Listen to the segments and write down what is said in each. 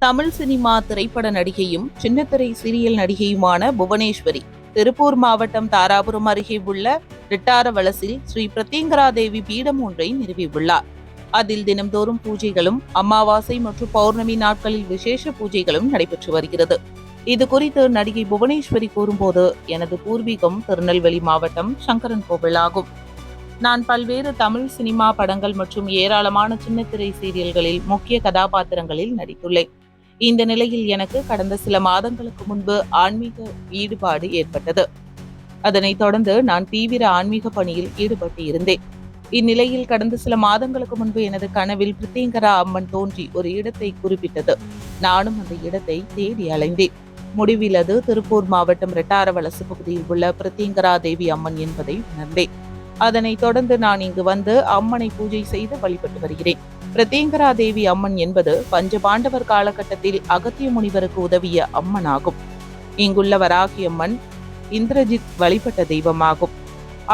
Tamil cinema திரைப்பட நடிகையும் சின்னத்திரை serial நடிகையுமான Bhuvaneswari Tiruppur மாவட்டம் தாராபுரம் அருகே உள்ள ரிட்டாரவலசில் ஸ்ரீ பிரத்யங்கரா தேவி பீடம் ஒன்றை நிறுவியுள்ளார். அதில் தினம்தோறும் பூஜைகளும் அமாவாசை மற்றும் பௌர்ணமி நாட்களில் விசேஷ பூஜைகளும் நடைபெற்று வருகிறது. இதுகுறித்து நடிகை புவனேஸ்வரி கூறும்போது, எனது பூர்வீகம் திருநெல்வேலி மாவட்டம் சங்கரன் கோவில் ஆகும். நான் பல்வேறு தமிழ் சினிமா படங்கள் மற்றும் ஏராளமான சின்னத்திரை சீரியல்களில் முக்கிய கதாபாத்திரங்களில் நடித்துள்ளேன். இந்த நிலையில் எனக்கு கடந்த சில மாதங்களுக்கு முன்பு ஆன்மீக ஈடுபாடு ஏற்பட்டது. அதனைத் தொடர்ந்து நான் தீவிர ஆன்மீக பணியில் ஈடுபட்டு இருந்தேன். இந்நிலையில் கடந்த சில மாதங்களுக்கு முன்பு எனது கனவில் பிரத்யங்கரா அம்மன் தோன்றி ஒரு இடத்தை குறிப்பிட்டது. நானும் அந்த இடத்தை தேடி அலைந்தேன். முடிவில் அது திருப்பூர் மாவட்டம் ரெட்டாரவலசு பகுதியில் உள்ள பிரத்யங்கரா தேவி அம்மன் என்பதை உணர்ந்தேன். அதனைத் தொடர்ந்து நான் இங்கு வந்து அம்மனை பூஜை செய்து வழிபட்டு வருகிறேன். பிரத்யங்கரா தேவி அம்மன் என்பது பஞ்சபாண்டவர் காலகட்டத்தில் அகத்திய முனிவருக்கு உதவிய அம்மன் ஆகும். இங்குள்ள வராகி அம்மன் இந்திரஜித் வழிபட்ட தெய்வமாகும்.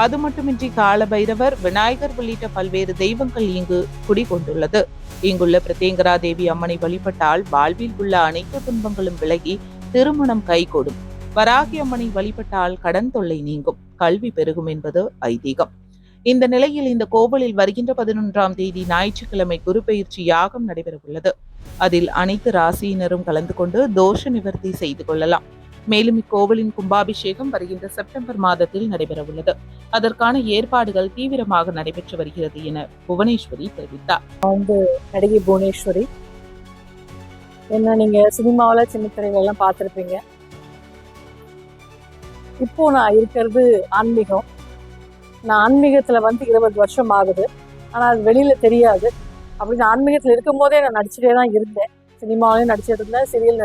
அது மட்டுமின்றி காலபைரவர், விநாயகர் உள்ளிட்ட பல்வேறு தெய்வங்கள் இங்கு குடிகொண்டுள்ளது. இங்குள்ள பிரத்யங்கரா தேவி அம்மனை வழிபட்டால் வாழ்வில் உள்ள அனைத்து துன்பங்களும் விலகி திருமணம் கைகூடும். வராகி அம்மனை வழிபட்டால் கடன் தொல்லை நீங்கும், கல்வி பெருகும் என்பது ஐதீகம். இந்த நிலையில் இந்த கோவிலில் வருகின்ற 11ஆம் தேதி ஞாயிற்றுக்கிழமை குரு பயிற்சி யாகம் நடைபெறவுள்ளது. அதில் அனைத்து ராசியினரும் கலந்து கொண்டு தோஷ நிவர்த்தி செய்து கொள்ளலாம். மேலும் இக்கோவிலின் கும்பாபிஷேகம் வருகின்ற செப்டம்பர் மாதத்தில் நடைபெறவுள்ளது. அதற்கான ஏற்பாடுகள் தீவிரமாக நடைபெற்று வருகிறது என புவனேஸ்வரி தெரிவித்தார். நடிகை புவனேஸ்வரி, என்ன நீங்க சினிமாவில் சின்ன திரைகள்லாம் பார்த்துருப்பீங்க. இப்போ நான் இருக்கிறது ஆன்மீகம். நான் ஆன்மீகத்தில் 20 வருஷம் ஆகுது. ஆனால் அது வெளியில் தெரியாது. அப்படி நான் ஆன்மீகத்தில் இருக்கும் போதே நான் நடிச்சுட்டே தான் இருந்தேன். சினிமாவிலையும் நடிச்சிட்டு இருந்தேன், சீரியல்